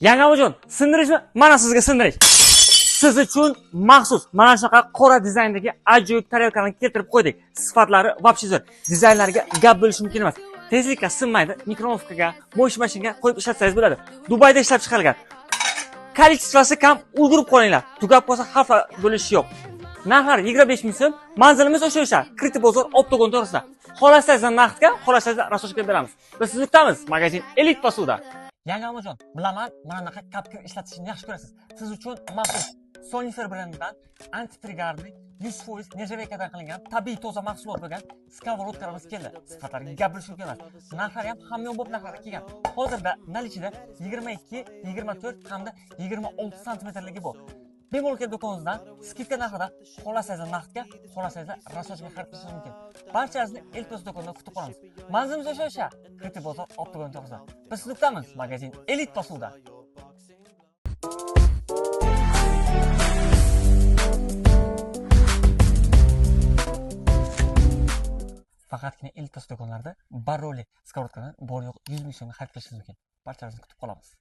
Yangi uchun sindirishmi? Mana sizga sindirish. Siz uchun maxsus mana shunaqa qora dizayndagi ajoyib tarelkani keltirib qo'ydik. Sifatlari вообще zo'r. Dizaynlariga gap bo'lishi mumkin emas. Tezlikka sinmaydi, mikronovkaga, mo'sh mashinaga qo'yib ishlatsangiz bo'ladi. Dubayda ishlab chiqarilgan. Kolичествоsi kam, ulgurib qolinglar. Tugab qolsa xavf bo'lishi yo'q. Narxlari 25 ming so'm, manzilimiz o'sha, Kriti bozor Optogon to'g'risida. Xohlasangiz naqdga, xohlasangiz rasochka beramiz. Biz sizni kutamiz. Magazin Elit Posuvda. Yangi Amazon, bilaman, mana bunaqa kapkir ishlatishni yaxshi ko'rasiz. Siz uchun maxsus Sonifer brendidan antiprigarniy 100% nержавейкадан qilingan tabiiy toza mahsulot bo'lgan skavorotkalarimiz keldi. Sifatlariga gap bo'lishi mumkin emas. Narxlari ham hamyonbop narxlarga kelgan. Hozirda nalichida 22, 24 hamda 26 santimetrligi bor. Bemalol kelib do'konimizdan skidka narxida xohlasangiz naqdga, xohlasangiz rasochka xarid qilishingiz mumkin. Barchasini Elpos do'konida kutib qolamiz. Manzilimiz o'sha, Kriti bozor Optogon to'g'risida. Biz sizni kutamiz. Magazin Elit Posuvda. Faqatgina Elpos do'konlarida Baroli skavorotkadan bor yo'q 100 ming so'mga xarid qilishingiz mumkin. Barchamizni kutib qolamiz.